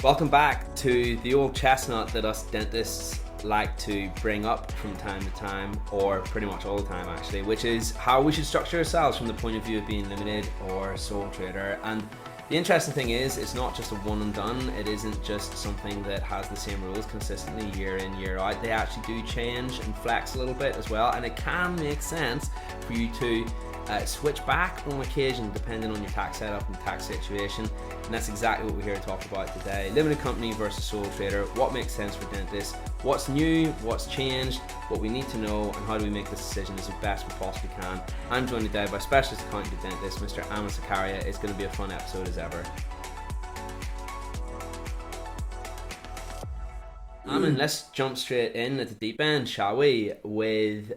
Welcome back to the old chestnut that us dentists like to bring up from time to time, or pretty much all the time actually, which is how we should structure ourselves from the point of view of being limited or sole trader. And the interesting thing is, it's not just a one and done. It isn't just something that has the same rules consistently year in, year out. They actually do change and flex a little bit as well, and it can make sense for you to switch back on occasion depending on your tax setup and tax situation. And that's exactly what we're here to talk about today. Limited company versus sole trader. What makes sense for dentists? What's new? What's changed? What we need to know, and how do we make this decision as best we possibly can? I'm joined today by specialist accountant dentist Mr. Amman Sarkaria. It's going to be a fun episode as ever. Amman, let's jump straight in at the deep end, shall we, with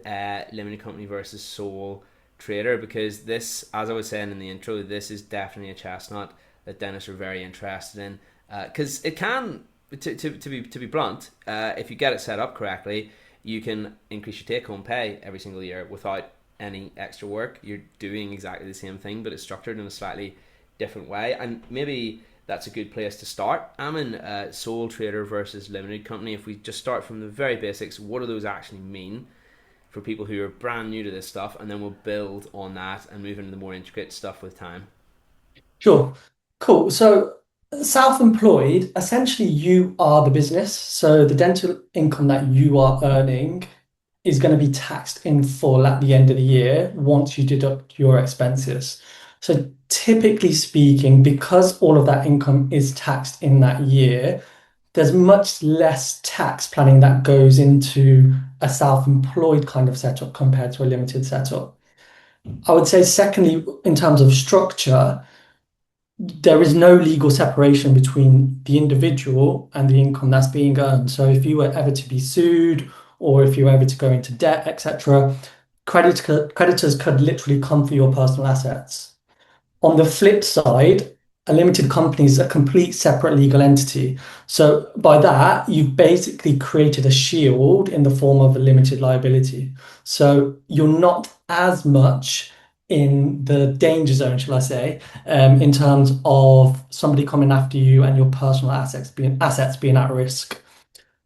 limited company versus sole trader, because this, as I was saying in the intro, this is definitely a chestnut that dentists are very interested in, because it can, to be blunt, if you get it set up correctly, you can increase your take-home pay every single year without any extra work. You're doing exactly the same thing, but it's structured in a slightly different way, and maybe that's a good place to start. Amman, sole trader versus limited company. If we just start from the very basics, what do those actually mean for people who are brand new to this stuff, and then we'll build on that and move into the more intricate stuff with time. Sure. Cool. So self-employed, essentially you are the business. So the dental income that you are earning is going to be taxed in full at the end of the year once you deduct your expenses. So typically speaking, because all of that income is taxed in that year, there's much less tax planning that goes into a self-employed kind of setup compared to a limited setup. I would say, secondly, in terms of structure, there is no legal separation between the individual and the income that's being earned. So if you were ever to be sued or if you were ever to go into debt, etc., creditors could literally come for your personal assets. On the flip side, a limited company is a complete separate legal entity. So by that, you've basically created a shield in the form of a limited liability. So you're not as much in the danger zone, shall I say, in terms of somebody coming after you and your personal assets being at risk.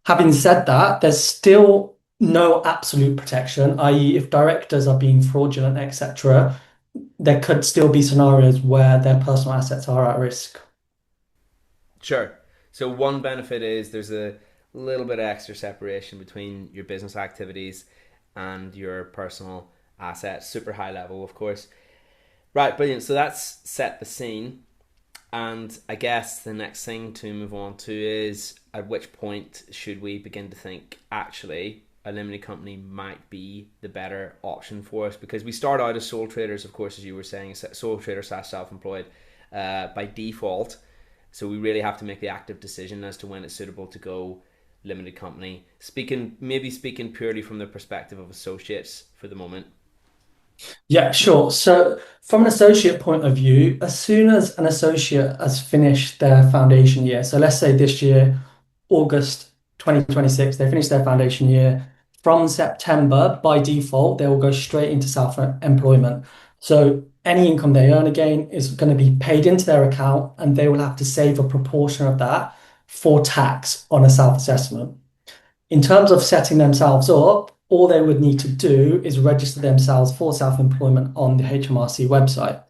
Having said that, there's still no absolute protection, i.e., if directors are being fraudulent, etc., there could still be scenarios where their personal assets are at risk. Sure. So one benefit is there's a little bit of extra separation between your business activities and your personal assets. Super high level, of course. Right, brilliant. So that's set the scene. And I guess the next thing to move on to is, at which point should we begin to think, actually, a limited company might be the better option for us? Because we start out as sole traders, of course, as you were saying, sole trader slash self-employed by default. So we really have to make the active decision as to when it's suitable to go limited company. Speaking purely from the perspective of associates for the moment. Yeah, sure. So, from an associate point of view, as soon as an associate has finished their foundation year, so let's say this year, August 2026, they finish their foundation year. From September, by default, they will go straight into self-employment. So, any income they earn again is going to be paid into their account, and they will have to save a proportion of that for tax on a self-assessment. In terms of setting themselves up, all they would need to do is register themselves for self-employment on the HMRC website.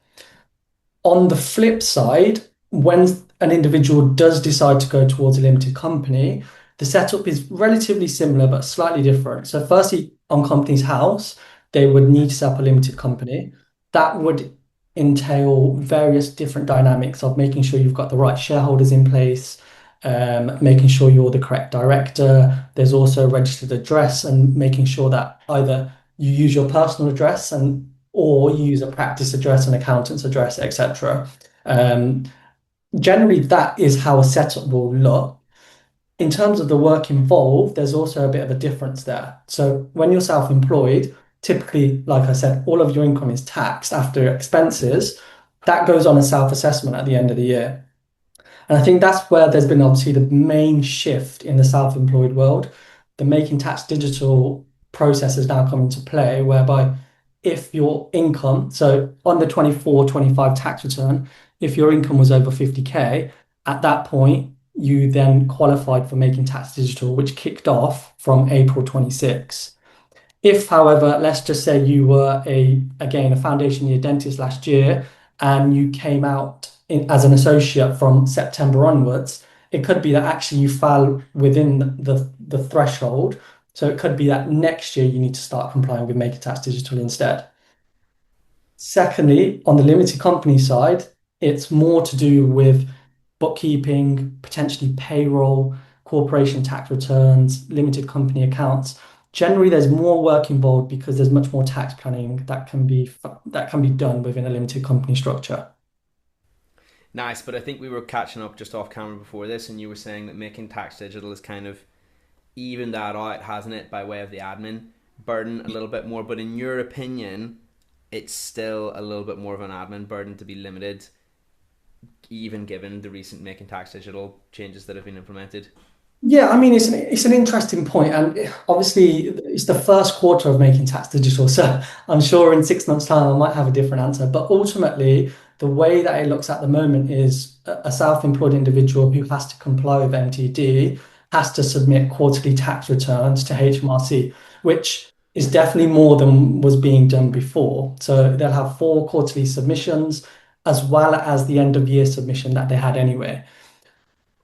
On the flip side, when an individual does decide to go towards a limited company, the setup is relatively similar but slightly different. So, firstly, on Companies House, they would need to set up a limited company. That would entail various different dynamics of making sure you've got the right shareholders in place, making sure you're the correct director. There's also a registered address and making sure that either you use your personal address and or you use a practice address, an accountant's address, etc. Um, Generally, that is how a setup will look. In terms of the work involved, there's also a bit of a difference there. So when you're self-employed, typically, like I said, all of your income is taxed after expenses. That goes on a self-assessment at the end of the year. And I think that's where there's been obviously the main shift in the self-employed world. The Making Tax Digital process has now come into play, whereby if your income, so on the 24, 25 tax return, if your income was over 50K, at that point, you then qualified for Making Tax Digital, which kicked off from April 26. If, however, let's just say you were again, a foundation year dentist last year and you came out as an associate from September onwards, it could be that actually you fell within the threshold. So it could be that next year you need to start complying with Make It Tax Digital instead. Secondly, on the limited company side, it's more to do with bookkeeping, potentially payroll, corporation tax returns, limited company accounts. Generally, there's more work involved because there's much more tax planning that can be done within a limited company structure. Nice, but I think we were catching up just off camera before this, and you were saying that making tax digital is kind of evened that out, hasn't it, by way of the admin burden a little bit more. But in your opinion, it's still a little bit more of an admin burden to be limited, even given the recent making tax digital changes that have been implemented. Yeah, I mean, it's an interesting point, and obviously it's the first quarter of Making Tax Digital, so I'm sure in 6 months' time I might have a different answer. But ultimately, the way that it looks at the moment is a self-employed individual who has to comply with MTD has to submit quarterly tax returns to HMRC, which is definitely more than was being done before. So they'll have four quarterly submissions as well as the end of year submission that they had anyway.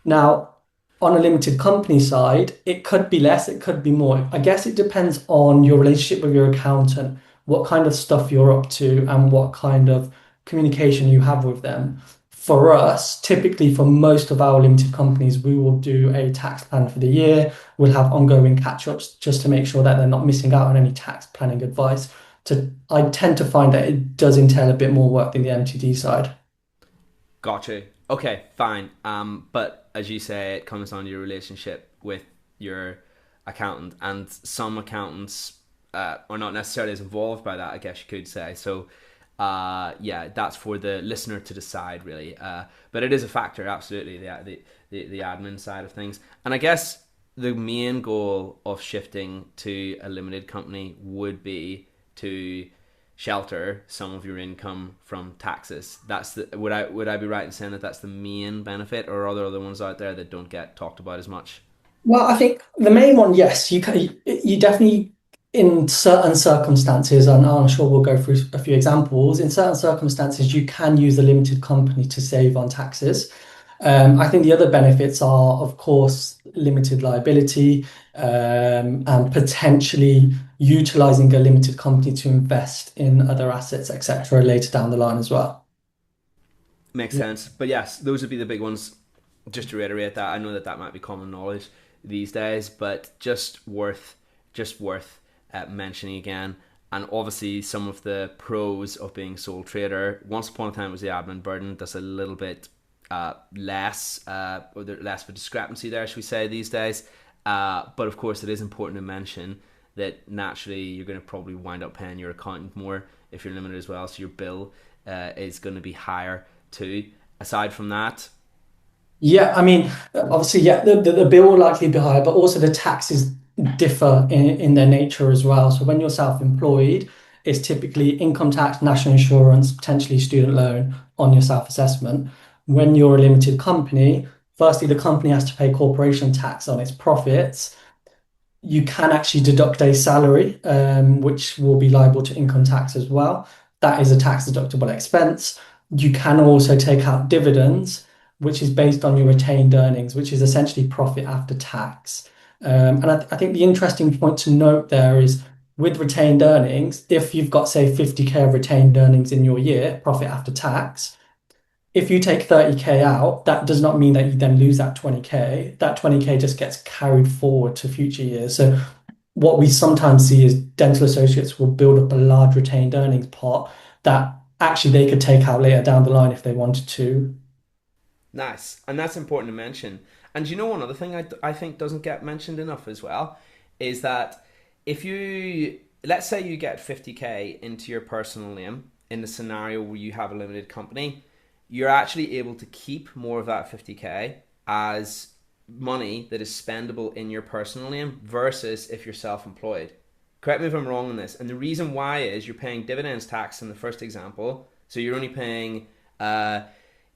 Now, on a limited company side, it could be less, it could be more. I guess it depends on your relationship with your accountant, what kind of stuff you're up to, and what kind of communication you have with them. For us, typically for most of our limited companies, we will do a tax plan for the year. We'll have ongoing catch-ups just to make sure that they're not missing out on any tax planning advice. I tend to find that it does entail a bit more work than the MTD side. Gotcha. Okay, fine. But as you say, it comes on to your relationship with your accountant, and some accountants are not necessarily as involved by that, I guess you could say. So, yeah, that's for the listener to decide, really. But it is a factor, absolutely, the admin side of things. And I guess the main goal of shifting to a limited company would be to shelter some of your income from taxes. That's the would I be right in saying that that's the main benefit, or are there other ones out there that don't get talked about as much? Well, I think the main one, yes, you definitely in certain circumstances, and I'm sure we'll go through a few examples. In certain circumstances, you can use a limited company to save on taxes. I think the other benefits are, of course, limited liability, and potentially utilizing a limited company to invest in other assets, etc., later down the line as well. Makes Yeah. sense. But yes, those would be the big ones. Just to reiterate that, I know that that might be common knowledge these days, but just worth mentioning again. And obviously, some of the pros of being sole trader. Once upon a time, was the admin burden. That's a little bit less, or less of a discrepancy there, should we say, these days. But of course, it is important to mention that naturally you're going to probably wind up paying your accountant more if you're limited as well. So your bill is going to be higher too. Aside from that, Yeah, I mean, obviously, yeah, the bill will likely be higher, but also the taxes differ in their nature as well. So when you're self-employed, it's typically income tax, national insurance, potentially student loan on your self-assessment. When you're a limited company, firstly, the company has to pay corporation tax on its profits. You can actually deduct a salary, which will be liable to income tax as well. That is a tax deductible expense. You can also take out dividends, which is based on your retained earnings, which is essentially profit after tax. And I think the interesting point to note there is with retained earnings, if you've got, say, 50K of retained earnings in your year, profit after tax, if you take 30K out, that does not mean that you then lose that 20K. That 20K just gets carried forward to future years. So what we sometimes see is dental associates will build up a large retained earnings pot that actually they could take out later down the line if they wanted to. nice, and that's important to mention. And you know, one other thing I think doesn't get mentioned enough as well is that if you, let's say you get 50K into your personal name in the scenario where you have a limited company, you're actually able to keep more of that 50K as money that is spendable in your personal name versus if you're self-employed. Correct me if I'm wrong on this. And the reason why is you're paying dividends tax in the first example, so you're only paying 18%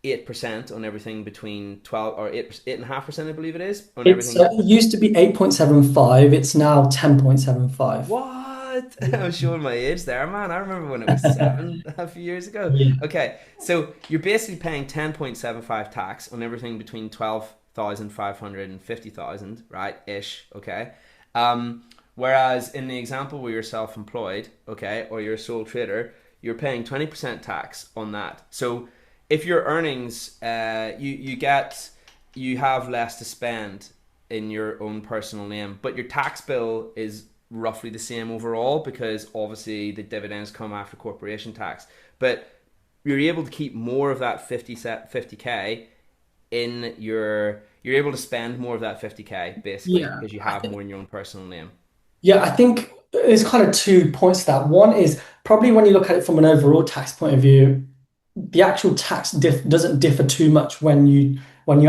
8% on everything between 12 or 8.5%, I believe it is, on It's everything. it used to be 8.75, it's now 10.75. What? I'm showing my age there, man. I remember when it was seven a few years ago. Yeah. Okay, so you're basically paying 10.75 tax on everything between 12,500 and 50,000, right? Ish, okay? Um, Whereas in the example where you're self employed, okay, or you're a sole trader, you're paying 20% tax on that. So if your earnings, you have less to spend in your own personal name, but your tax bill is roughly the same overall because obviously the dividends come after corporation tax. But you're able to keep more of that 50k in your. You're able to spend more of that 50k basically Yeah. because you have more in your own personal name. Yeah, I think there's kind of 2 points to that. One is probably when you look at it from an overall tax point of view, the actual doesn't differ too much when you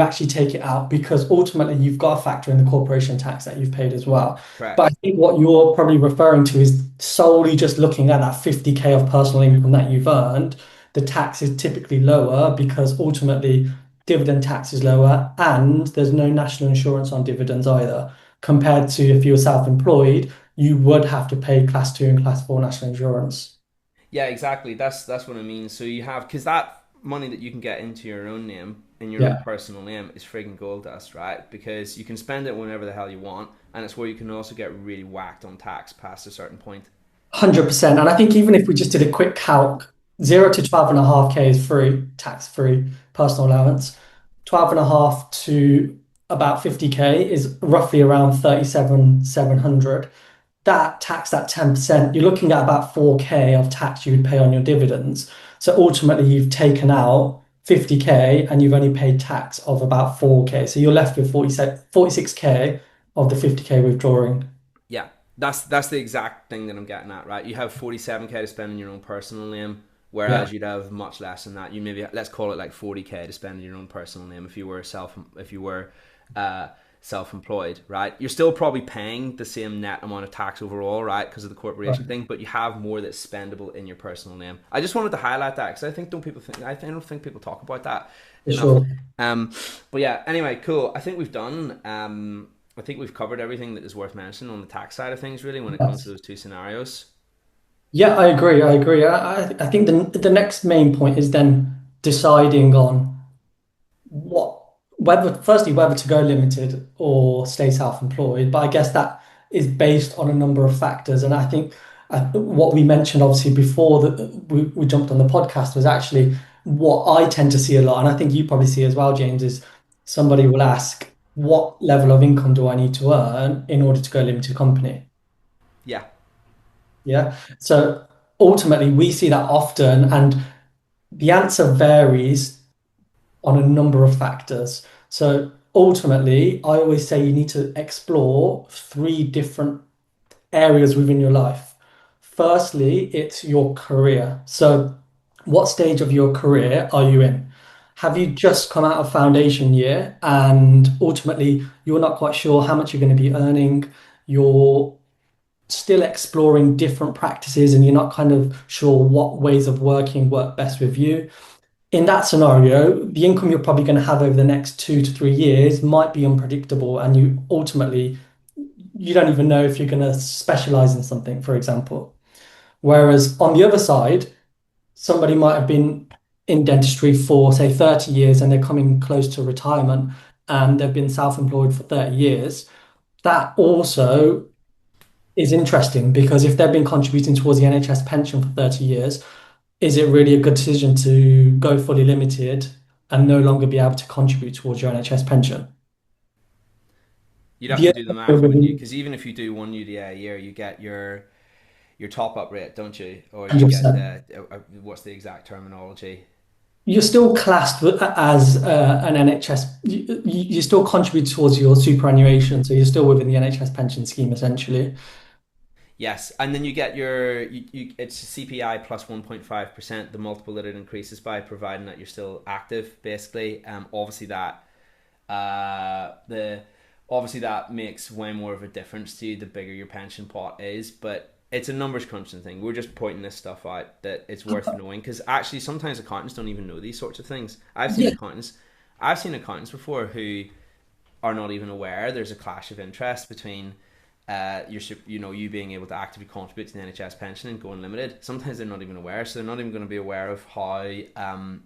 actually take it out because ultimately you've got to factor in the corporation tax that you've paid as well. But I Correct. think what you're probably referring to is solely just looking at that 50k of personal income that you've earned. The tax is typically lower because ultimately dividend tax is lower and there's no national insurance on dividends either. Compared to if you were self-employed, you would have to pay class two and class four national insurance. Yeah, exactly. That's what I mean. So you have because that money that you can get into your own name in your own Yeah. personal name is frigging gold dust, right? Because you can spend it whenever the hell you want, and it's where you can also get really whacked on tax past a certain point. 100%. And I think even if we just did a quick calc, 0 to 12.5K is free, tax free personal allowance. 12.5 to about 50K is roughly around 37,700. That tax at 10%, you're looking at about 4K of tax you would pay on your dividends. So ultimately, you've taken out 50K and you've only paid tax of about 4K. So you're left with 46K of the 50K withdrawing. Yeah, that's the exact thing that I'm getting at, right? You have 47k to spend in your own personal name, Yeah. whereas you'd have much less than that. You maybe let's call it like 40k to spend in your own personal name if you were uh, self-employed, right? You're still probably paying the same net amount of tax overall, right? Because of the corporation Right. thing, but you have more that's spendable in your personal name. I just wanted to highlight that because I don't think people talk about that For enough. sure. Um, but yeah, anyway, cool. I think we've done. I think we've covered everything that is worth mentioning on the tax side of things, really, when it comes to Yes. those two scenarios. Yeah, I agree. I agree. I think the next main point is then deciding on what whether firstly whether to go limited or stay self-employed. But I guess that is based on a number of factors. And I think what we mentioned obviously before that we jumped on the podcast was actually what I tend to see a lot, and I think you probably see as well, James, is somebody will ask, what level of income do I need to earn in order to go limited company? Yeah, Yeah. So ultimately, we see that often, and the answer varies on a number of factors. So ultimately, I always say you need to explore three different areas within your life. Firstly, it's your career. So, what stage of your career are you in? Have you just come out of foundation year and ultimately you're not quite sure how much you're going to be earning? You're still exploring different practices and you're not kind of sure what ways of working work best with you. In that scenario, the income you're probably going to have over the next 2 to 3 years might be unpredictable, and you don't even know if you're going to specialize in something, for example. Whereas on the other side, somebody might have been in dentistry for, say, 30 years and they're coming close to retirement and they've been self-employed for 30 years. That also is interesting because if they've been contributing towards the NHS pension for 30 years, is it really a good decision to go fully limited and no longer be able to contribute towards your NHS pension? you'd have The to other do the area math, wouldn't you? within Because even if you do one UDA a year, you get your top up rate, don't you? Or you get 100%. the what's the exact terminology? You're still classed as an NHS, you still contribute towards your superannuation, so you're still within the NHS pension scheme essentially. Yes, and then you get it's CPI plus 1.5%, the multiple that it increases by, providing that you're still active, basically. The obviously that makes way more of a difference to you the bigger your pension pot is, but it's a numbers crunching thing. We're just pointing this stuff out that it's worth knowing, because actually sometimes accountants don't even know these sorts of things. Yeah, I've seen accountants before who are not even aware there's a clash of interest between you being able to actively contribute to the NHS pension and going limited. Sometimes they're not even aware, so they're not even going to be aware of how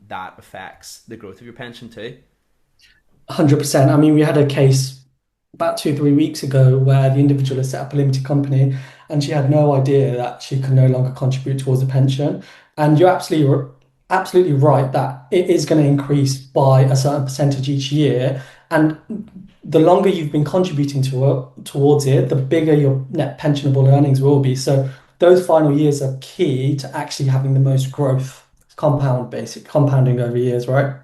that affects the growth of your pension too. 100%. I mean, we had a case about 2, 3 weeks ago where the individual had set up a limited company and she had no idea that she could no longer contribute towards a pension. And you're absolutely right that it is going to increase by a certain percentage each year. And the longer you've been contributing towards it, the bigger your net pensionable earnings will be. So those final years are key to actually having the most growth, compounding over years, right?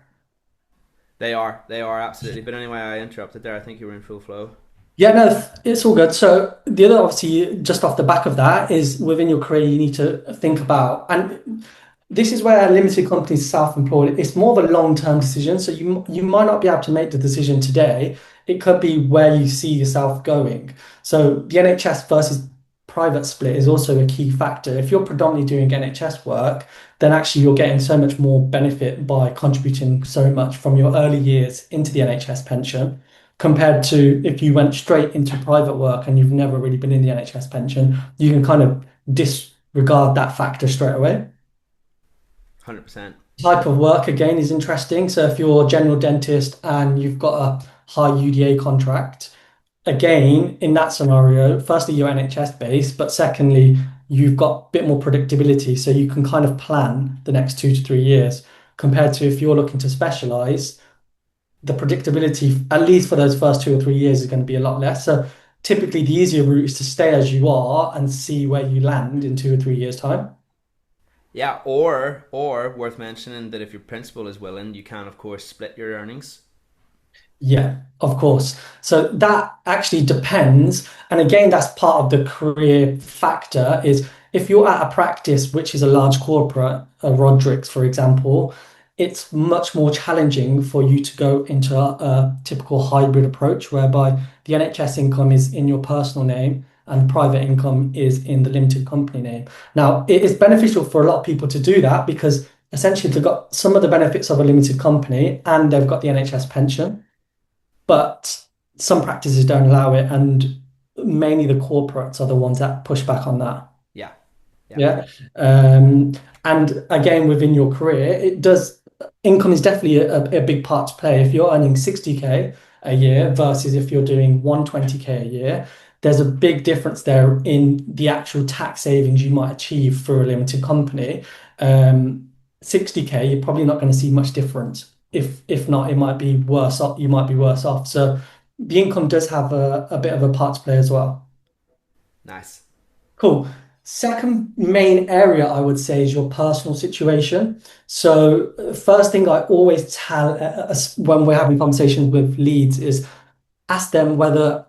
They are absolutely. But anyway, I interrupted there. I think you were in full flow. Yeah, no, it's all good. So the other, obviously, just off the back of that, is within your career, you need to think about, and this is where limited companies, self-employed, it's more of a long-term decision. So you might not be able to make the decision today. It could be where you see yourself going. So the NHS versus private split is also a key factor. If you're predominantly doing NHS work, then actually you're getting so much more benefit by contributing so much from your early years into the NHS pension compared to if you went straight into private work and you've never really been in the NHS pension, you can kind of disregard that factor straight away. 100%. Type of work again is interesting. So if you're a general dentist and you've got a high UDA contract, again, in that scenario, firstly, you're NHS based, but secondly, you've got a bit more predictability. So you can kind of plan the next 2 to 3 years compared to if you're looking to specialize, the predictability, at least for those first 2 or 3 years, is going to be a lot less. So typically, the easier route is to stay as you are and see where you land in 2 or 3 years' time. Yeah, or worth mentioning that if your principal is willing, you can of course split your earnings. Yeah, of course. So that actually depends. And again, that's part of the career factor is if you're at a practice, which is a large corporate, a Roderick's, for example, it's much more challenging for you to go into a typical hybrid approach whereby the NHS income is in your personal name and private income is in the limited company name. Now, it is beneficial for a lot of people to do that because essentially they've got some of the benefits of a limited company and they've got the NHS pension, but some practices don't allow it, and mainly the corporates are the ones that push back on that. Yeah, yeah, Yeah. Um, and again, within your career, it does, income is definitely a big part to play. If you're earning 60K a year versus if you're doing 120K a year, there's a big difference there in the actual tax savings you might achieve for a limited company. 60K, you're probably not going to see much difference. If not, it might be worse off. You might be worse off. So the income does have a bit of a part to play as well. nice. Cool. Second main area I would say is your personal situation. So first thing I always tell us when we're having conversations with leads is ask them whether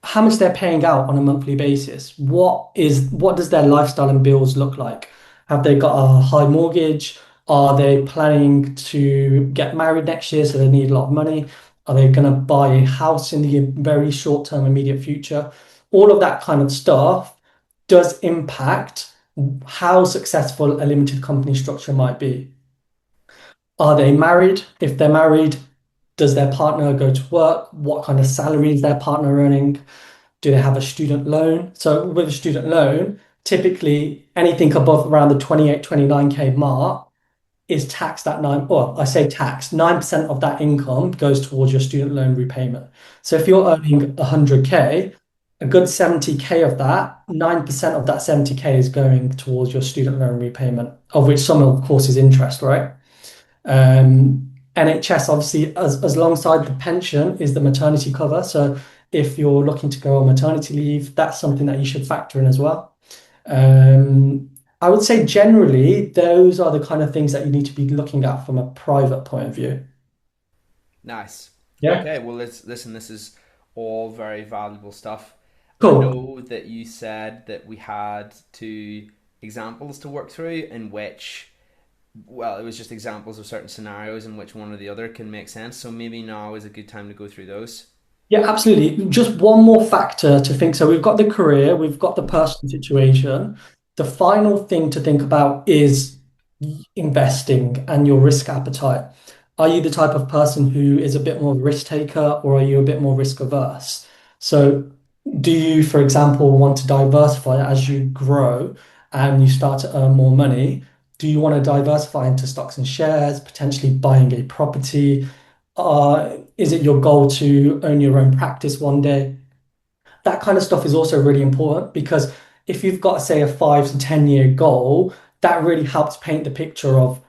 how much they're paying out on a monthly basis. What does their lifestyle and bills look like? Have they got a high mortgage? Are they planning to get married next year, so they need a lot of money? Are they going to buy a house in the very short term, immediate future? All of that kind of stuff does impact how successful a limited company structure might be. Are they married? If they're married, does their partner go to work? What kind of salary is their partner earning? Do they have a student loan? So with a student loan, typically anything above around the 28, 29K mark is taxed at nine, or I say tax, 9% of that income goes towards your student loan repayment. So if you're earning 100K, a good 70K of that, 9% of that 70K is going towards your student loan repayment, of which some, of course, is interest, right? NHS, obviously, as alongside the pension, is the maternity cover. So if you're looking to go on maternity leave, that's something that you should factor in as well. I would say generally, those are the kind of things that you need to be looking at from a private point of view. Nice. Yeah, Okay, well, let's listen. This is all very valuable stuff. I cool. know that you said that we had two examples to work through in which, well, it was just examples of certain scenarios in which one or the other can make sense. So maybe now is a good time to go through those. Yeah, absolutely. Just one more factor to think. So we've got the career, we've got the personal situation. The final thing to think about is investing and your risk appetite. Are you the type of person who is a bit more risk taker or are you a bit more risk averse? So do you, for example, want to diversify as you grow and you start to earn more money? Do you want to diversify into stocks and shares, potentially buying a property? Is it your goal to own your own practice one day? That kind of stuff is also really important because if you've got, say, a 5 to 10 year goal, that really helps paint the picture of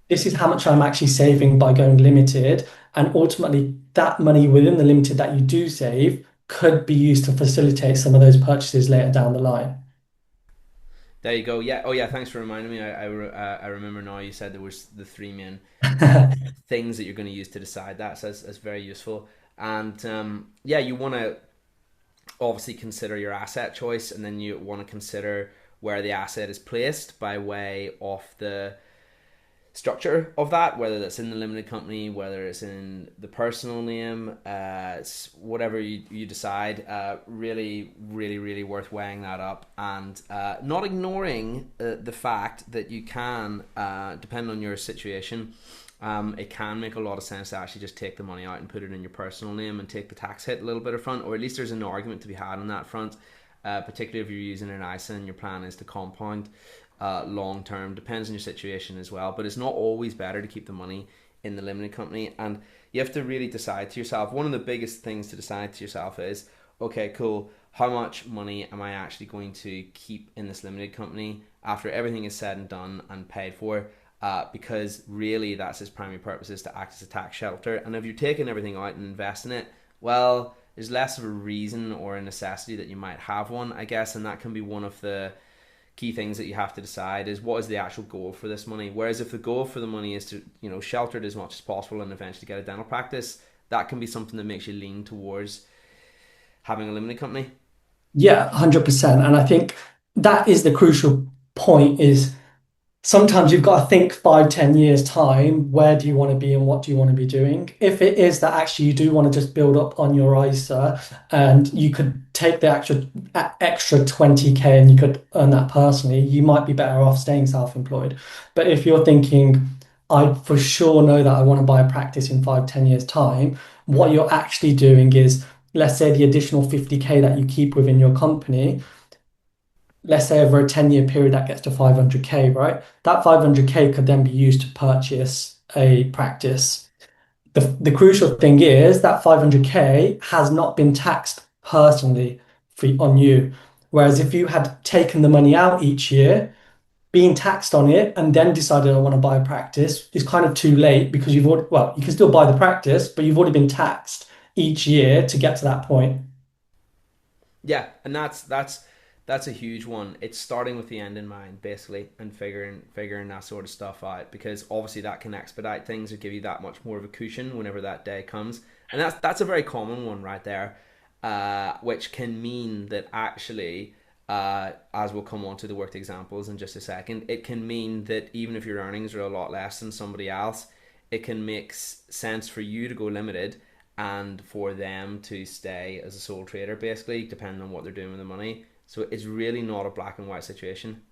this is how much I'm actually saving by going limited. And ultimately, that money within the limited that you do save could be used to facilitate some of those purchases later down the line. There you go. Yeah. Oh, yeah. Thanks for reminding me. I remember now. You said there was the three main things that you're going to use to decide that. So that's very useful. And yeah, you want to obviously consider your asset choice, and then you want to consider where the asset is placed by way of the structure of that, whether that's in the limited company, whether it's in the personal name, it's whatever you decide. Really worth weighing that up and not ignoring the fact that you can, depending on your situation, it can make a lot of sense to actually just take the money out and put it in your personal name and take the tax hit a little bit up front, or at least there's an argument to be had on that front, particularly if you're using an ISA and your plan is to compound long term. Depends on your situation as well, but it's not always better to keep the money in the limited company. And you have to really decide to yourself. One of the biggest things to decide to yourself is, okay, cool, how much money am I actually going to keep in this limited company after everything is said and done and paid for? Because really that's its primary purpose, is to act as a tax shelter. And if you're taking everything out and investing it, well, there's less of a reason or a necessity that you might have one, I guess. And that can be one of the key things that you have to decide, is what is the actual goal for this money. Whereas if the goal for the money is to, shelter it as much as possible and eventually get a dental practice, that can be something that makes you lean towards having a limited company. Yeah, 100%. And I think that is the crucial point is sometimes you've got to think 5, 10 years time, where do you want to be and what do you want to be doing? If it is that actually you do want to just build up on your ISA and you could take the extra 20K and you could earn that personally, you might be better off staying self-employed. But if you're thinking, I for sure know that I want to buy a practice in 5, 10 years time, what you're actually doing is, let's say the additional 50K that you keep within your company, let's say over a 10-year period that gets to 500K, right? That 500K could then be used to purchase a practice. The crucial thing is that 500K has not been taxed personally on you. Whereas if you had taken the money out each year, being taxed on it, and then decided I want to buy a practice is kind of too late because you've already, well, you can still buy the practice, but you've already been taxed each year to get to that point. Yeah, and that's a huge one. It's starting with the end in mind, basically, and figuring that sort of stuff out, because obviously that can expedite things or give you that much more of a cushion whenever that day comes. And that's a very common one right there, which can mean that actually, as we'll come on to the worked examples in just a second, it can mean that even if your earnings are a lot less than somebody else, it can make sense for you to go limited and for them to stay as a sole trader, basically, depending on what they're doing with the money. So it's really not a black and white situation.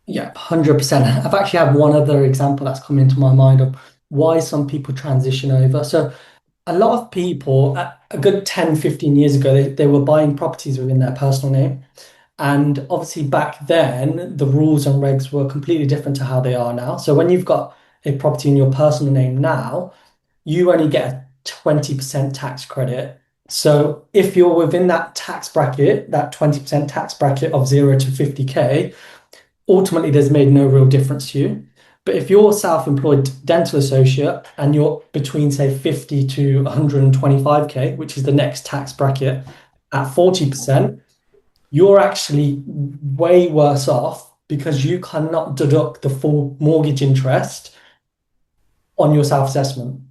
Yeah, 100%. I've actually had one other example that's come into my mind of why some people transition over. So a lot of people, a good 10, 15 years ago, they were buying properties within their personal name. And obviously back then, the rules and regs were completely different to how they are now. So when you've got a property in your personal name now, you only get a 20% tax credit. So if you're within that tax bracket, that 20% tax bracket of 0 to 50K, ultimately there's made no real difference to you. But if you're a self-employed dental associate and you're between, say, 50 to 125K, which is the next tax bracket at 40%, you're actually way worse off because you cannot deduct the full mortgage interest on your self-assessment.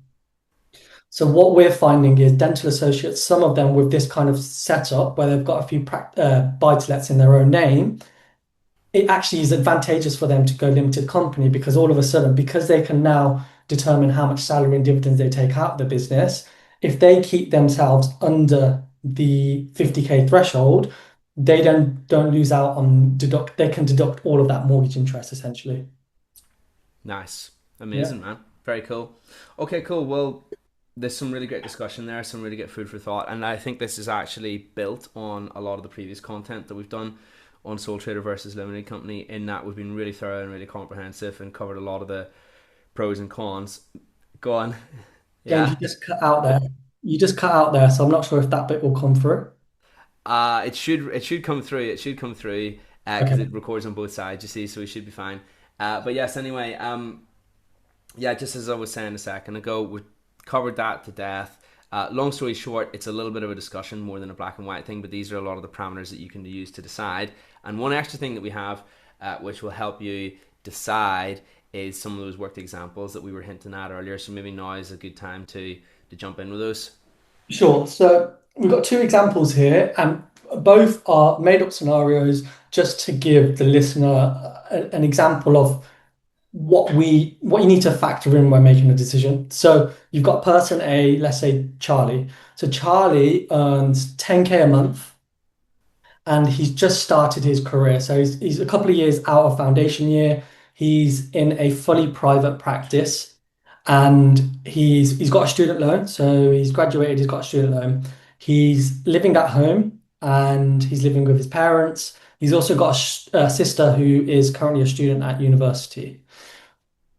So what we're finding is dental associates, some of them with this kind of setup where they've got a few buy-to-lets in their own name, it actually is advantageous for them to go limited company because all of a sudden, because they can now determine how much salary and dividends they take out of the business, if they keep themselves under the 50K threshold, they don't lose out on deduct. They can deduct all of that mortgage interest essentially. Nice. Yeah. Amazing, man. Very cool. Okay, cool. Well, there's some really great discussion there, some really good food for thought, and I think this is actually built on a lot of the previous content that we've done on Sole Trader versus Limited Company. In that, we've been really thorough and really comprehensive and covered a lot of the pros and cons. Go on. James, Yeah. You just cut out there, so I'm not sure if that bit will come through. It should come through. It should come through because Okay. it records on both sides. You see, so we should be fine. But yes, anyway. Yeah, just as I was saying a second ago, we covered that to death. Long story short, it's a little bit of a discussion more than a black and white thing, but these are a lot of the parameters that you can use to decide. And one extra thing that we have, which will help you decide, is some of those worked examples that we were hinting at earlier. So maybe now is a good time to jump in with those. Sure. So we've got two examples here, and both are made up scenarios just to give the listener an example of what you need to factor in when making a decision. So you've got person A, let's say Charlie. So Charlie earns 10K a month and he's just started his career. So he's a couple of years out of foundation year. He's in a fully private practice and he's got a student loan. So he's graduated, he's got a student loan. He's living at home and he's living with his parents. He's also got a sister who is currently a student at university.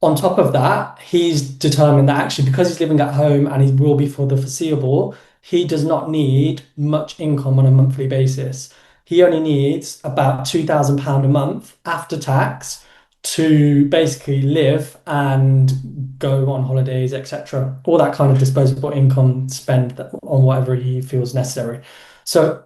On top of that, he's determined that actually because he's living at home and he will be for the foreseeable, he does not need much income on a monthly basis. He only needs about £2,000 a month after tax to basically live and go on holidays, etc. All that kind of disposable income spend on whatever he feels necessary. So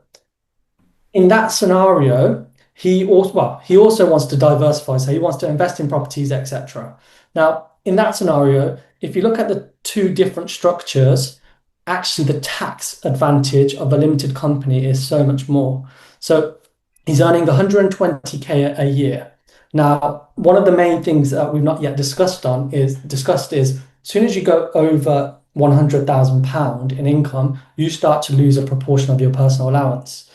in that scenario, he also wants to diversify, so he wants to invest in properties, etc. Now, in that scenario, if you look at the two different structures, actually the tax advantage of a limited company is so much more. So he's earning 120K a year. Now, one of the main things that we've not yet discussed is as soon as you go over £100,000 in income, you start to lose a proportion of your personal allowance.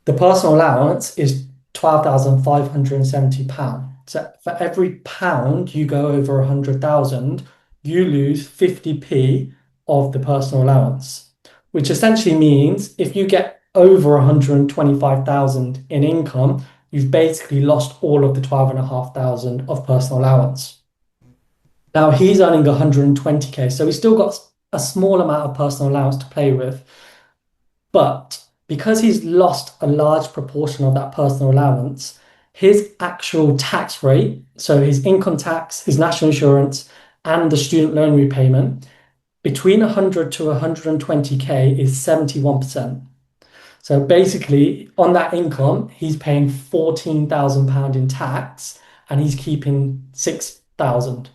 The personal allowance is £12,570. So for every pound you go over 100,000, you lose 50p of the personal allowance, which essentially means if you get over 125,000 in income, you've basically lost all of the 12,500 of personal allowance. Now he's earning 120K, so he's still got a small amount of personal allowance to play with. But because he's lost a large proportion of that personal allowance, his actual tax rate, so his income tax, his national insurance, and the student loan repayment, between 100 to 120K is 71%. So basically, on that income, he's paying £14,000 in tax and he's keeping 6,000.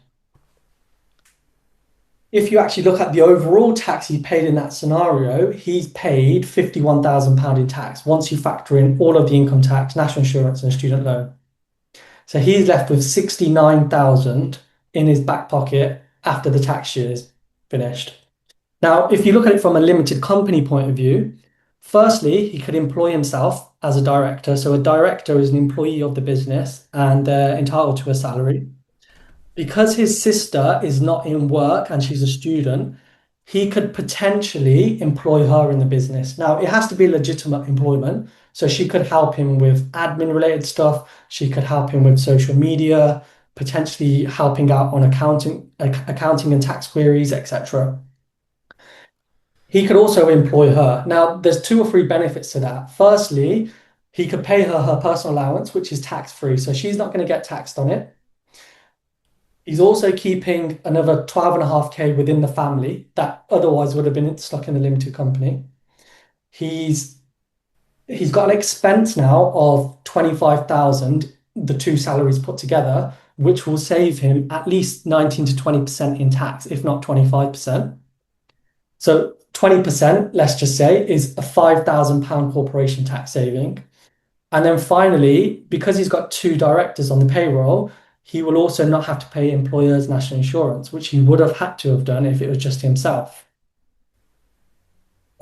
If you actually look at the overall tax he paid in that scenario, he's paid £51,000 in tax once you factor in all of the income tax, national insurance, and student loan. So he's left with 69,000 in his back pocket after the tax year is finished. Now, if you look at it from a limited company point of view, firstly, he could employ himself as a director. So a director is an employee of the business and they're entitled to a salary. Because his sister is not in work and she's a student, he could potentially employ her in the business. Now, it has to be legitimate employment. So she could help him with admin related stuff. She could help him with social media, potentially helping out on accounting and tax queries, etc. He could also employ her. Now, there's two or three benefits to that. Firstly, he could pay her personal allowance, which is tax free. So she's not going to get taxed on it. He's also keeping another 12.5K within the family that otherwise would have been stuck in the limited company. He's he's got an expense now of 25,000, the two salaries put together, which will save him at least 19 to 20% in tax, if not 25%. So 20%, let's just say, is a £5,000 corporation tax saving. And then finally, because he's got two directors on the payroll, he will also not have to pay employers' national insurance, which he would have had to have done if it was just himself.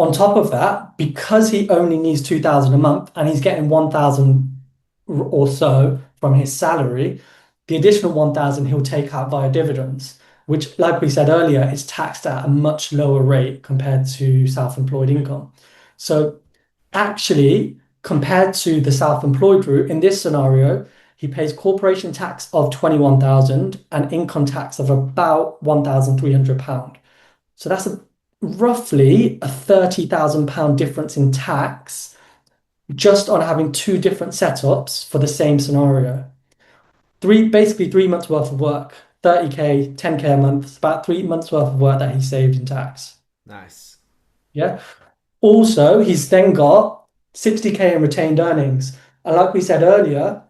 On top of that, because he only needs 2,000 a month and he's getting 1,000 or so from his salary, the additional 1,000 he'll take out via dividends, which, like we said earlier, is taxed at a much lower rate compared to self-employed income. So actually, compared to the self-employed route, in this scenario, he pays corporation tax of 21,000 and income tax of about £1,300. So that's roughly a £30,000 difference in tax just on having two different setups for the same scenario. Basically 3 months worth of work, 30K, 10K a month, it's about 3 months worth of work that he saved in tax. Nice. Yeah. Also, he's then got 60K in retained earnings. And like we said earlier,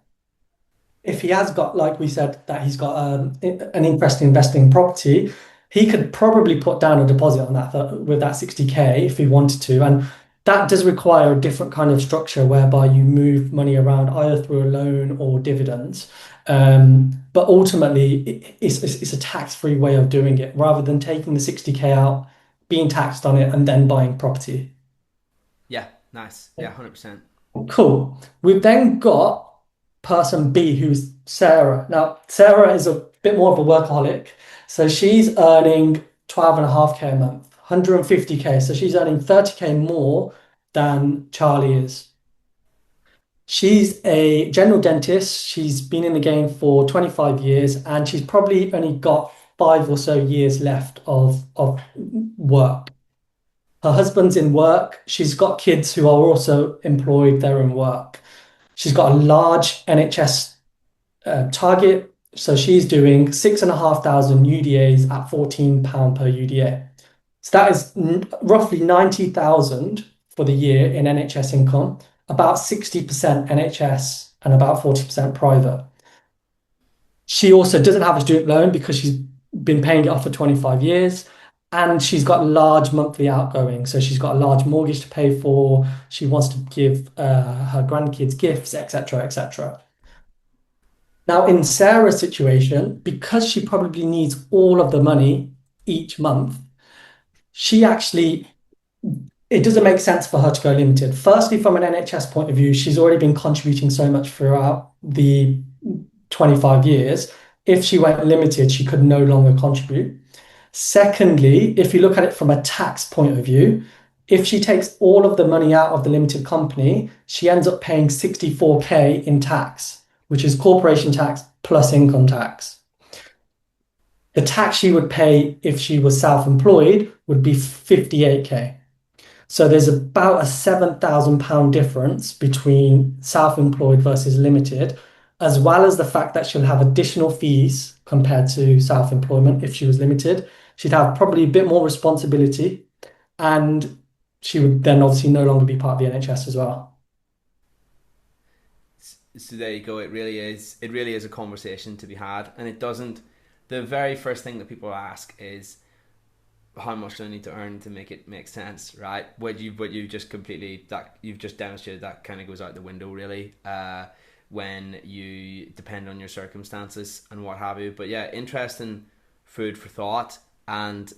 if he has got, like we said, that he's got an interest in investing in property, he could probably put down a deposit on that with that 60K if he wanted to. And that does require a different kind of structure whereby you move money around either through a loan or dividends. But ultimately, it's a tax-free way of doing it rather than taking the 60K out, being taxed on it, and then buying property. Yeah, nice. Yeah, 100%. Cool. We've then got person B, who's Sarah. Now, Sarah is a bit more of a workaholic. So she's earning 12.5K a month, 150K. So she's earning 30K more than Charlie is. She's a general dentist. She's been in the game for 25 years and she's probably only got 5 or so years left of work. Her husband's in work. She's got kids who are also employed. They're in work. She's got a large NHS target. So she's doing 6,500 UDAs at £14 per UDA. So that is roughly 90,000 for the year in NHS income, about 60% NHS and about 40% private. She also doesn't have a student loan because she's been paying it off for 25 years. And she's got large monthly outgoing. So she's got a large mortgage to pay for. She wants to give her grandkids gifts, etc., etc. Now, in Sarah's situation, because she probably needs all of the money each month, she actually, it doesn't make sense for her to go limited. Firstly, from an NHS point of view, she's already been contributing so much throughout the 25 years. If she went limited, she could no longer contribute. Secondly, if you look at it from a tax point of view, if she takes all of the money out of the limited company, she ends up paying 64K in tax, which is corporation tax plus income tax. The tax she would pay if she was self-employed would be 58K. So there's about a £7,000 difference between self-employed versus limited, as well as the fact that she'll have additional fees compared to self-employment if she was limited. She'd have probably a bit more responsibility, and she would then obviously no longer be part of the NHS as well. So there you go. It really is. It really is a conversation to be had, and it doesn't. The very first thing that people ask is, how much do I need to earn to make it make sense, right? What you just completely, that you've just demonstrated, that kind of goes out the window really, when you depend on your circumstances and what have you. But yeah, interesting food for thought, and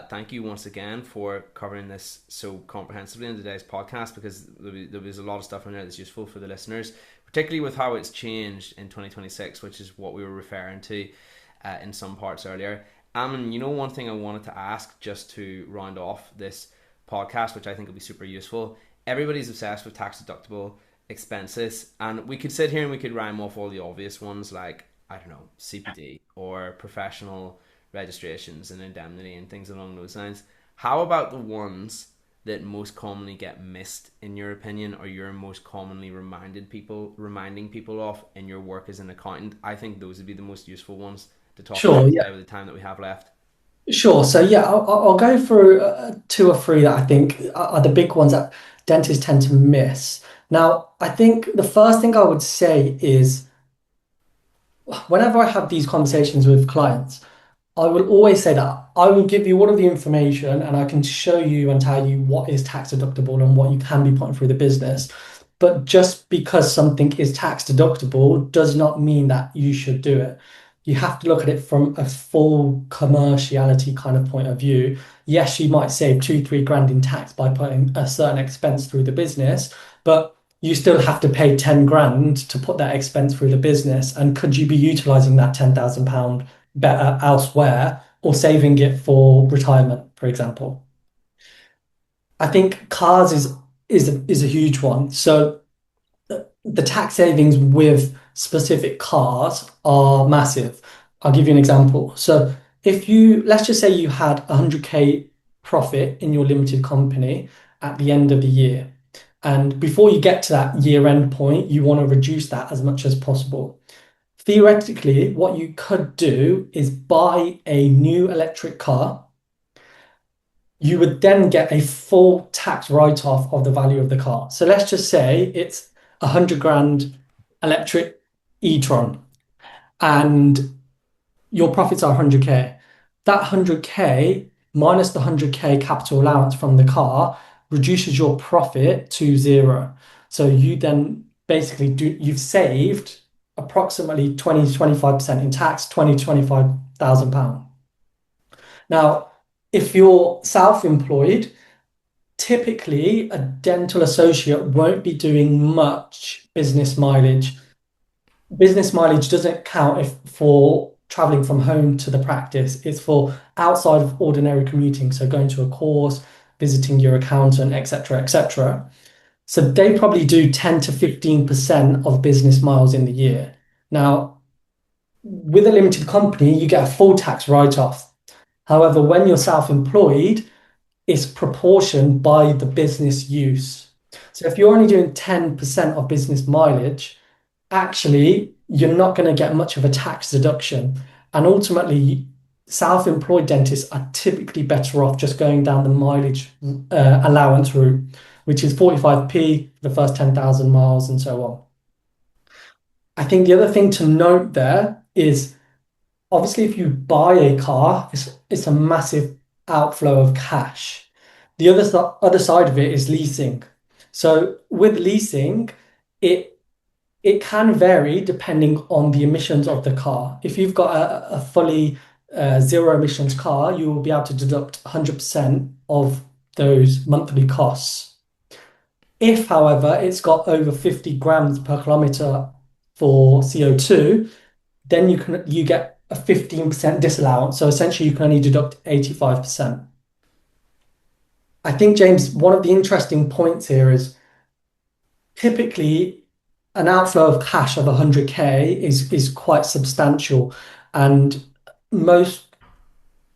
thank you once again for covering this so comprehensively in today's podcast, because there was a lot of stuff in there that's useful for the listeners, particularly with how it's changed in 2026, which is what we were referring to in some parts earlier. You know, one thing I wanted to ask just to round off this podcast, which I think will be super useful. Everybody's obsessed with tax deductible expenses, and we could sit here and we could rhyme off all the obvious ones like, I don't know, CPD or professional registrations and indemnity and things along those lines. How about the ones that most commonly get missed in your opinion, or you're most commonly reminding people of in your work as an accountant? I think those would be the most useful ones to talk Sure, about yeah, today with the time that we have left. sure. So yeah, I'll go through two or three that I think are the big ones that dentists tend to miss. Now, I think the first thing I would say is whenever I have these conversations with clients, I will always say that I will give you all of the information and I can show you and tell you what is tax deductible and what you can be putting through the business. But just because something is tax deductible does not mean that you should do it. you have to look at it from a full commerciality kind of point of view. Yes, you might save two, 3 grand in tax by putting a certain expense through the business, but you still have to pay 10 grand to put that expense through the business. And could you be utilizing that £10,000 better elsewhere or saving it for retirement, for example? I think cars is a huge one. So the tax savings with specific cars are massive. I'll give you an example. So if you, let's just say you had 100K profit in your limited company at the end of the year, and before you get to that year end point, you want to reduce that as much as possible. Theoretically, what you could do is buy a new electric car. You would then get a full tax write-off of the value of the car. So let's just say it's 100 grand electric e-tron and your profits are 100K. That 100K minus the 100K capital allowance from the car reduces your profit to zero. So you then basically you've saved approximately 20 to 25% in tax, 20 to 25,000 pounds. Now, if you're self-employed, typically a dental associate won't be doing much business mileage. Business mileage doesn't count if for traveling from home to the practice. It's for outside of ordinary commuting, so going to a course, visiting your accountant, etc., etc. So they probably do 10 to 15% of business miles in the year. Now, with a limited company, you get a full tax write-off. However, when you're self-employed, is proportioned by the business use. So if you're only doing 10% of business mileage, actually, you're not going to get much of a tax deduction. And ultimately, self-employed dentists are typically better off just going down the mileage allowance route, which is 45p for the first 10,000 miles and so on. I think the other thing to note there is obviously, if you buy a car, it's a massive outflow of cash. The other side of it is leasing. So with leasing, it it can vary depending on the emissions of the car. If you've got a fully zero emissions car, you will be able to deduct 100% of those monthly costs. If, however, it's got over 50 grams per kilometer for CO2, then you get a 15% disallowance. So essentially, you can only deduct 85%. I think, James, one of the interesting points here is typically an outflow of cash of 100K is quite substantial, and most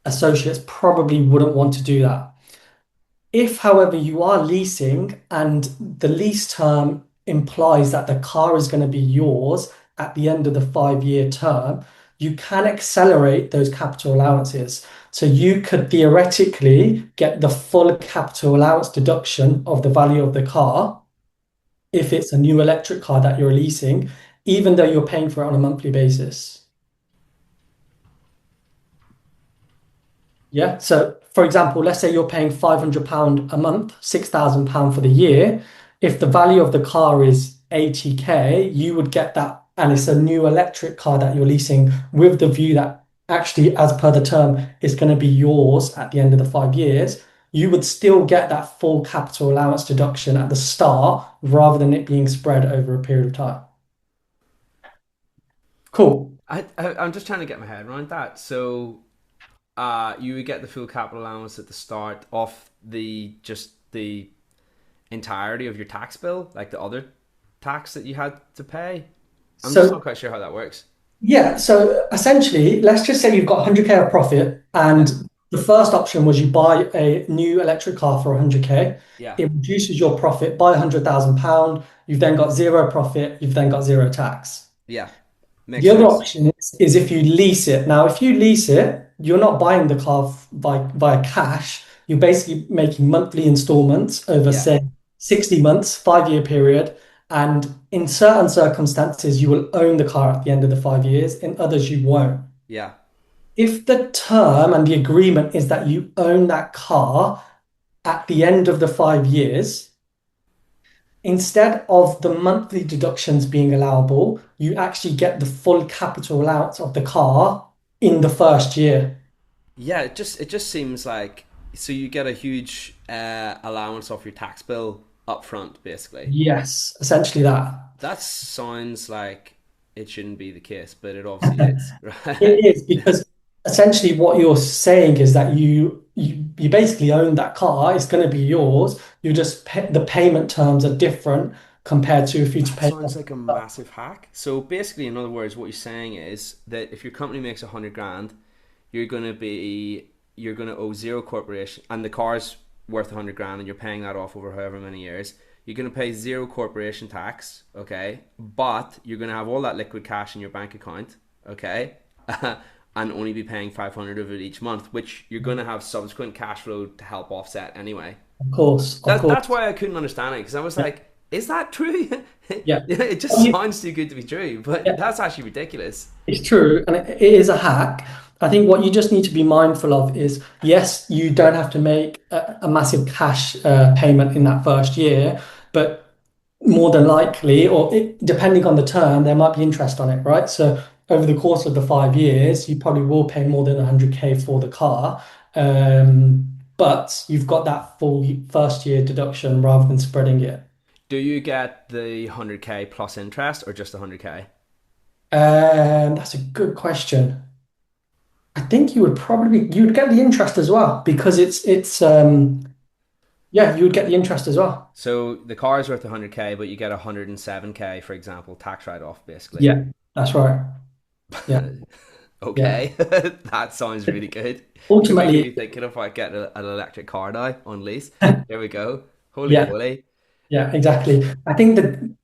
associates probably wouldn't want to do that. If, however, you are leasing and the lease term implies that the car is going to be yours at the end of the 5 year term, you can accelerate those capital allowances. So you could theoretically get the full capital allowance deduction of the value of the car if it's a new electric car that you're leasing, even though you're paying for it on a monthly basis. Yeah. So, for example, let's say you're paying £500 a month, £6,000 for the year. If the value of the car is 80K, you would get that. And it's a new electric car that you're leasing with the view that actually, as per the term, is going to be yours at the end of the 5 years. You would still get that full capital allowance deduction at the start rather than it being spread over a period of time. Cool. I'm just trying to get my head around that. So, you would get the full capital allowance at the start of the entirety of your tax bill, like the other tax that you had to pay. I'm just not So quite sure how that works. yeah, so essentially, let's just say you've got 100K of profit, Yeah, and the first option was you buy a new electric car for 100K. yeah, It reduces your profit by £100,000. You've then got zero profit, you've then got zero tax. yeah. Makes The other sense. option is if you lease it. Now, if you lease it, you're not buying the car via cash. You're basically making monthly installments over, Yeah, say, 60 months, 5 year period. And in certain circumstances, you will own the car at the end of the 5 years. In others, you won't. yeah. If the term and the agreement is that you own that car at the end of the 5 years, instead of the monthly deductions being allowable, you actually get the full capital allowance of the car in the first year. Yeah, it just seems like so you get a huge allowance off your tax bill up front, basically. Yes, essentially that. That sounds like it shouldn't be the case, but it obviously is, right? It is because essentially what you're saying is that you basically own that car. It's going to be yours. You just the payment terms are different compared to if you to That pay. sounds like a massive hack. So basically, in other words, what you're saying is that if your company makes 100 grand, you're gonna owe zero corporation, and the car's worth 100 grand, and you're paying that off over however many years. You're gonna pay zero corporation tax, okay? But you're gonna have all that liquid cash in your bank account, okay? And only be paying 500 of it each month, which you're gonna have subsequent cash flow to help offset anyway. Of course, of That's course. why I couldn't understand it because I was Yeah, like, is that true? yeah. It Well, just sounds too good to be true, but yeah, that's actually ridiculous. it's true, and it is a hack. I think what you just need to be mindful of is, yes, you don't have to make a massive cash payment in that first year, but more than likely, or depending on the term, there might be interest on it, right? So over the course of the 5 years, you probably will pay more than 100K for the car. But you've got that full first year deduction rather than spreading it. Do you get the 100k plus interest or just 100k? That's a good question. I think you'd get the interest as well because it's yeah, you would get the interest as well. So the car is worth 100k, but you get 107k, for example, tax write off, basically. Yeah, that's right. Yeah, yeah. Okay, that sounds really good. You're making me Ultimately, thinking about getting an electric car now on lease. There we go. Holy yeah. moly. Yeah, exactly. I think that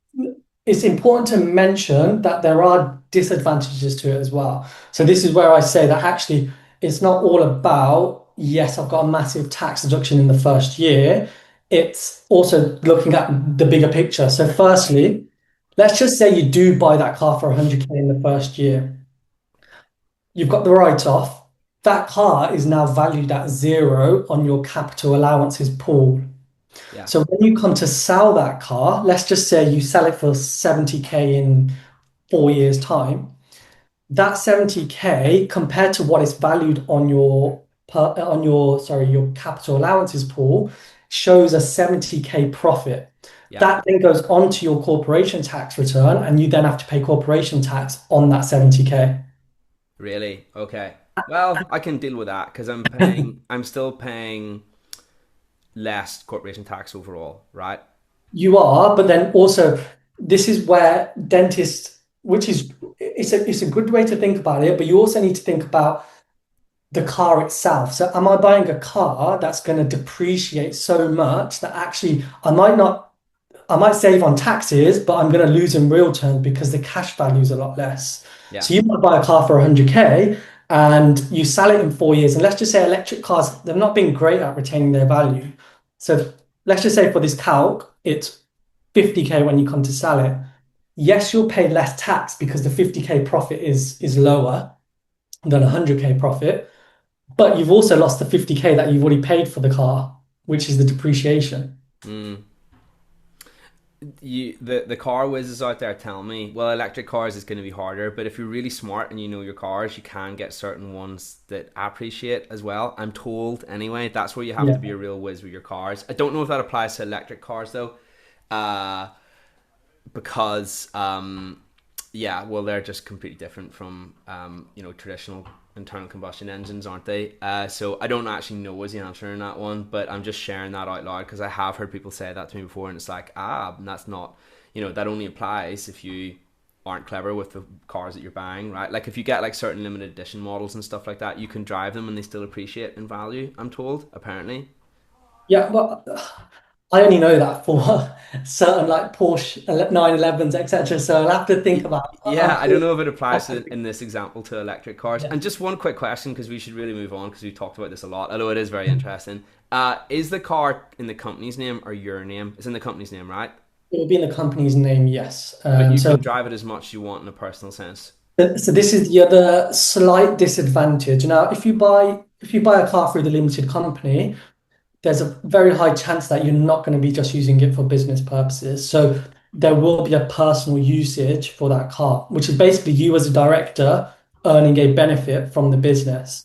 it's important to mention that there are disadvantages to it as well. So this is where I say that actually it's not all about, yes, I've got a massive tax deduction in the first year. It's also looking at the bigger picture. So firstly, let's just say you do buy that car for 100K in the first year. You've got the write-off. That car is now valued at zero on your capital allowances pool. Yeah, So when you come to sell that car, let's just say you sell it for 70K in 4 years' time. That 70K compared to what is valued on your capital allowances pool shows a 70K profit. yeah, That then goes onto your corporation tax return, and you then have to pay corporation tax on that 70K. really. Okay. Well, I can deal with that because I'm still paying less corporation tax overall, right? You are, but then also this is where dentists, which is it's a good way to think about it, but you also need to think about the car itself. So am I buying a car that's going to depreciate so much that actually I might save on taxes, but I'm going to lose in real terms because the cash value is a lot less. Yeah. So you might buy a car for 100K and you sell it in 4 years. And let's just say electric cars, they've not been great at retaining their value. So let's just say for this calc, it's 50K when you come to sell it. Yes, you'll pay less tax because the 50K profit is lower than a 100K profit, but you've also lost the 50K that you've already paid for the car, which is the depreciation. Mm. The car whizzes out there tell me, well, electric cars is going to be harder, but if you're really smart and you know your cars, you can get certain ones that appreciate as well. I'm told anyway. That's where you have Yeah. to be a real whiz with your cars. I don't know if that applies to electric cars though, uh, because yeah, well, they're just completely different from traditional internal combustion engines, aren't they? So I don't actually know was the answer in that one, but I'm just sharing that out loud because I have heard people say that to me before, and it's like, that's not, that only applies if you aren't clever with the cars that you're buying, right? Like if you get like certain limited edition models and stuff like that, you can drive them and they still appreciate in value. I'm told, apparently. Yeah, well, I only know that for certain like Porsche 911s, etc. So I'll have to think about it. Yeah, I don't know if it applies in this example to electric cars. Yeah. And just one quick question because we should really move on because we talked about this a lot, although it is very interesting. Is the car in the company's name or your name? It's in the company's name, right? It will be in the company's name, yes. But you So can drive it as much as you want in a personal sense. so this is the other slight disadvantage. Now, if you buy a car through the limited company, there's a very high chance that you're not going to be just using it for business purposes. So there will be a personal usage for that car, which is basically you as a director earning a benefit from the business.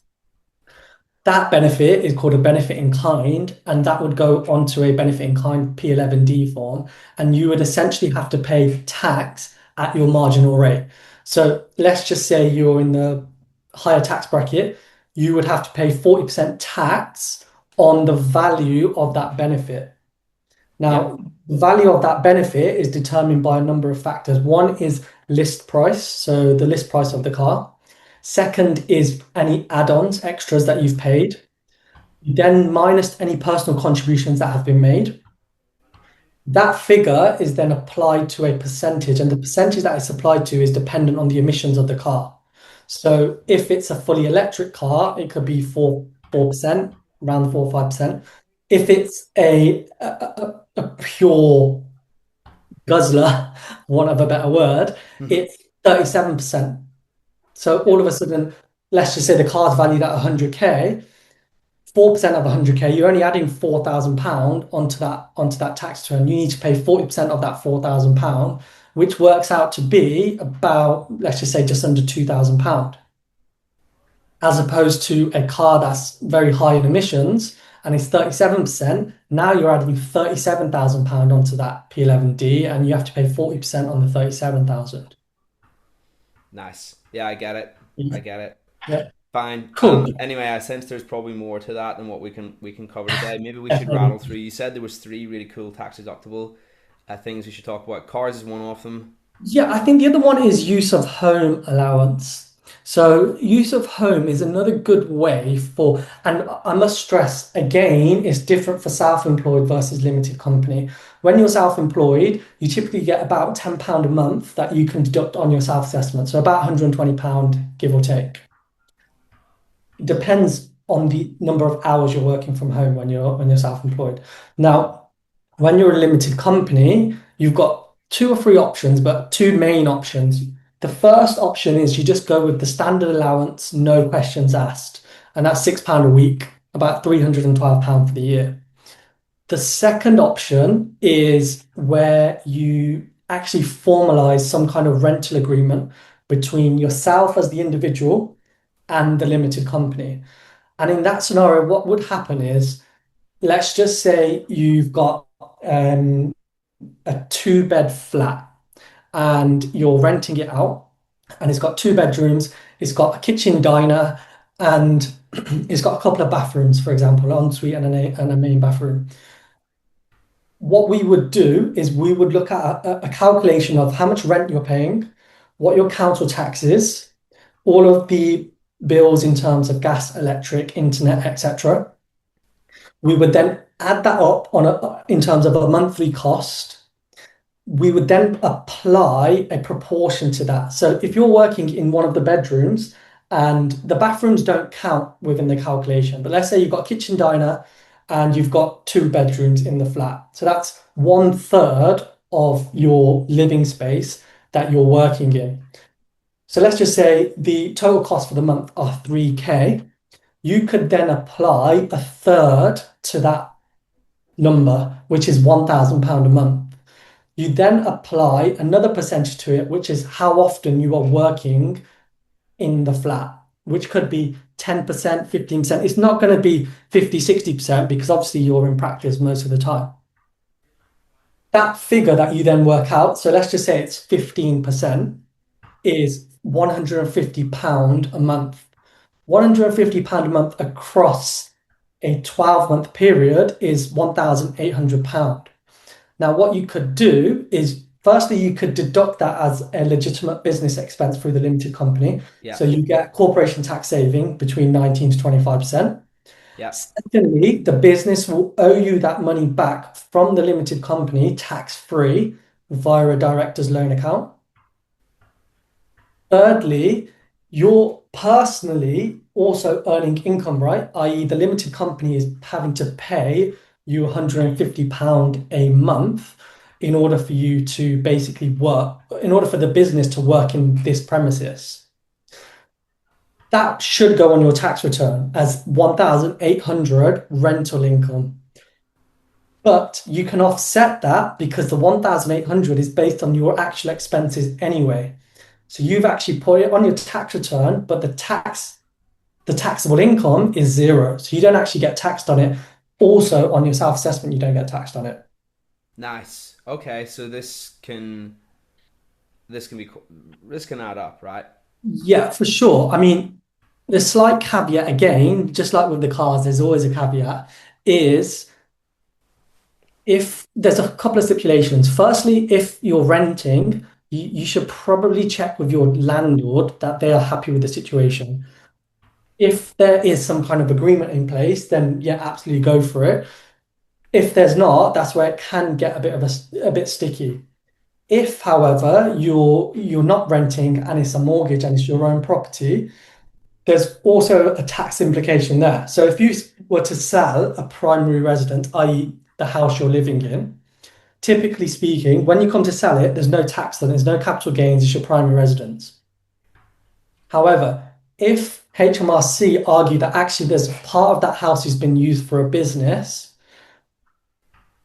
That benefit is called a benefit in kind, and that would go onto a benefit in kind P11D form, and you would essentially have to pay tax at your marginal rate. So let's just say you're in the higher tax bracket, you would have to pay 40% tax on the value of that benefit. Yep. Now, the value of that benefit is determined by a number of factors. One is list price, so the list price of the car. Second is any add-ons, extras that you've paid. Then minus any personal contributions that have been made. That figure is then applied to a percentage, and the percentage that it's applied to is dependent on the emissions of the car. So if it's a fully electric car, it could be 4%, around the 4 or 5%. If it's a pure guzzler, want of a better word, it's 37%. So all Yep. of a sudden, let's just say the car's valued at 100K, 4% of 100K, you're only adding £4,000 onto that tax return. You need to pay 40% of that £4,000, which works out to be about, let's just say, just under £2,000, as opposed to a car that's very high in emissions and it's 37%. Now you're adding £37,000 onto that P11D, and you have to pay 40% on the 37,000. Nice. Yeah, I get it. I get it. Yeah, Fine. cool. Anyway, I sense there's probably more to that than what we can cover today. Maybe we should rattle through. You said there was three really cool tax deductible things we should talk about. Cars is one of them. Yeah, I think the other one is use of home allowance. So, use of home is another good way for, and I must stress again, it's different for self-employed versus limited company. When you're self-employed, you typically get about £10 a month that you can deduct on your self-assessment. So, about £120, give or take. It depends on the number of hours you're working from home when you're self-employed. Now, when you're a limited company, you've got two or three options, but two main options. The first option is you just go with the standard allowance, no questions asked, and that's £6 a week, about £312 for the year. The second option is where you actually formalize some kind of rental agreement between yourself as the individual and the limited company. And in that scenario, what would happen is, let's just say you've got a two-bed flat and you're renting it out, and it's got two bedrooms, it's got a kitchen diner, and it's got a couple of bathrooms, for example, an ensuite and a main bathroom. What we would do is we would look at a calculation of how much rent you're paying, what your council tax is, all of the bills in terms of gas, electric, internet, etc. We would then add that up in terms of a monthly cost. We would then apply a proportion to that. So if you're working in one of the bedrooms and the bathrooms don't count within the calculation, but let's say you've got a kitchen diner and you've got two bedrooms in the flat. So that's 1/3 of your living space that you're working in. So let's just say the total cost for the month are 3K. You could then apply a third to that number, which is £1,000 a month. You then apply another percentage to it, which is how often you are working in the flat, which could be 10%, 15%. It's not going to be 50, 60% because obviously you're in practice most of the time. That figure that you then work out, so let's just say it's 15%, is £150 a month. £150 a month across a 12-month period is £1,800. Now, what you could do is, firstly, you could deduct that as a legitimate business expense through the limited company. Yeah. So you get corporation tax saving between 19 to 25%. Yeah. Secondly, the business will owe you that money back from the limited company tax-free via a director's loan account. Thirdly, you're personally also earning income, right? I.e., the limited company is having to pay you £150 a month in order for you to basically work, in order for the business to work in this premises. That should go on your tax return as 1,800 rental income. But you can offset that because the 1,800 is based on your actual expenses anyway. So you've actually put it on your tax return, but the taxable income is zero. So you don't actually get taxed on it. Also, on your self-assessment, you don't get taxed on it. Nice. Okay, so this can be this can add up, right? Yeah, for sure. I mean, the slight caveat again, just like with the cars, there's always a caveat, is if there's a couple of stipulations. Firstly, if you're renting, you should probably check with your landlord that they are happy with the situation. If there is some kind of agreement in place, then yeah, absolutely go for it. If there's not, that's where it can get a bit of a bit sticky. If, however, you're not renting and it's a mortgage and it's your own property, there's also a tax implication there. So if you were to sell a primary residence, i.e., the house you're living in, typically speaking, when you come to sell it, there's no tax on it, there's no capital gains, it's your primary residence. However, if HMRC argue that actually there's a part of that house has been used for a business,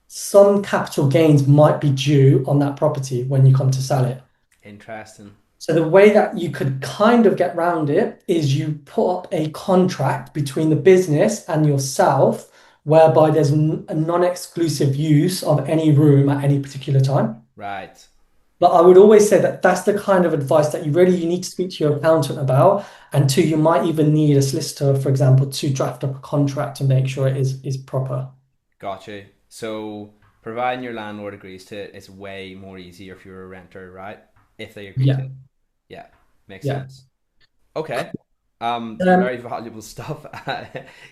some capital gains might be due on that property when you come to sell it. Interesting. So the way that you could kind of get around it is you put up a contract between the business and yourself, whereby there's a non-exclusive use of any room at any particular time. Right. But I would always say that that's the kind of advice that you need to speak to your accountant about. And two, you might even need a solicitor, for example, to draft up a contract to make sure it is proper. Got you. So, providing your landlord agrees to it, it's way more easier if you're a renter, right? If they agree to Yeah, it. Yeah, makes yeah. sense. Okay. Um, Very valuable stuff.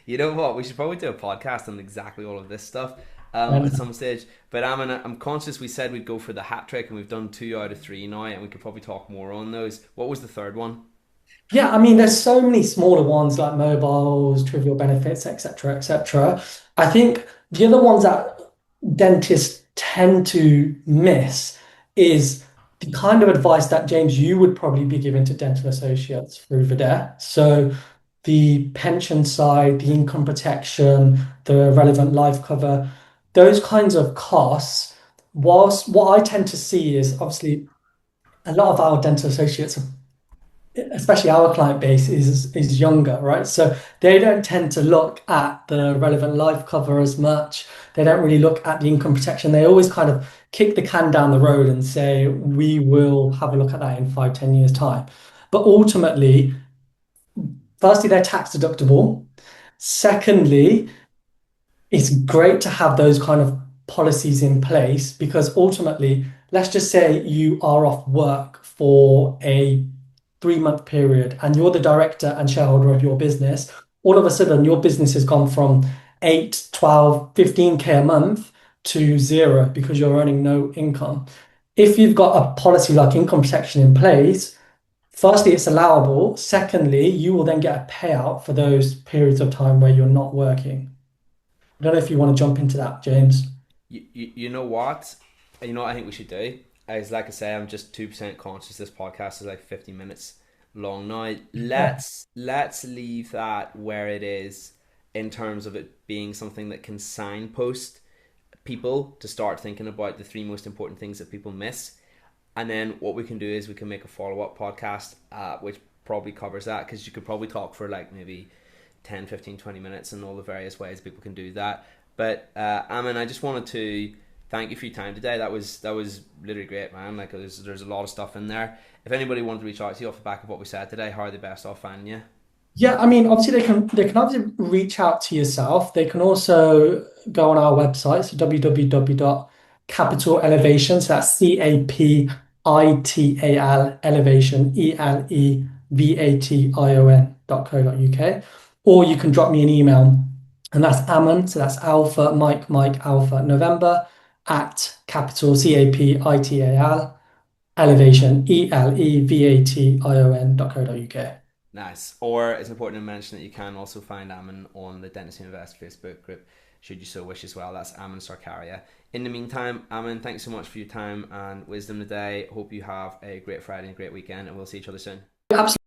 You know what? We should probably do a podcast on exactly all of this stuff at and some stage. But I'm conscious we said we'd go for the hat trick, and we've done 2 out of 3 now, and we could probably talk more on those. What was the third one? Yeah, I mean, there's so many smaller ones like mobiles, trivial benefits, etc., etc. I think the other ones that dentists tend to miss is the kind of advice that James you would probably be giving to dental associates through Vidare. So the pension side, the income protection, the relevant life cover, those kinds of costs. Whilst what I tend to see is obviously a lot of our dental associates especially our client base is younger, right? So they don't tend to look at the relevant life cover as much. They don't really look at the income protection. They always kind of kick the can down the road and say, we will have a look at that in 5, 10 years' time. But ultimately, firstly, they're tax deductible. Secondly, it's great to have those kind of policies in place because ultimately, let's just say you are off work for a 3 month period and you're the director and shareholder of your business. All of a sudden, your business has gone from 8, 12, 15K a month to zero because you're earning no income. If you've got a policy like income protection in place, firstly, it's allowable. Secondly, you will then get a payout for those periods of time where you're not working. I don't know if you want to jump into that, James. You know what? You know what I think we should do? As like I say, I'm just 2% conscious. This podcast is like 50 minutes long now. Yeah. Let's leave that where it is in terms of it being something that can signpost people to start thinking about the 3 most important things that people miss. And then what we can do is we can make a follow up podcast, which probably covers that because you could probably talk for like maybe 10, 15, 20 minutes and all the various ways people can do that. But Amin, I just wanted to thank you for your time today. That was literally great, man. Like there's a lot of stuff in there. If anybody wanted to reach out to you off the back of what we said today, how are they best off finding you? Yeah, I mean, obviously they can obviously reach out to yourself. They can also go on our website, so www.capitaleelevation, so that's CAPITAL elevation, ELEVATION.co.uk. Or you can drop me an email, and that's Ammon, so that's Alpha Mike Alpha November at capital CAPITAL elevation, ELEVATION.co.uk. Nice. Or it's important to mention that you can also find Ammon on the Dentist Invest Facebook group, should you so wish as well. That's Amman Sarkaria. In the meantime, Ammon, thanks so much for your time and wisdom today. Hope you have a great Friday and a great weekend, and we'll see each other soon. Absolutely.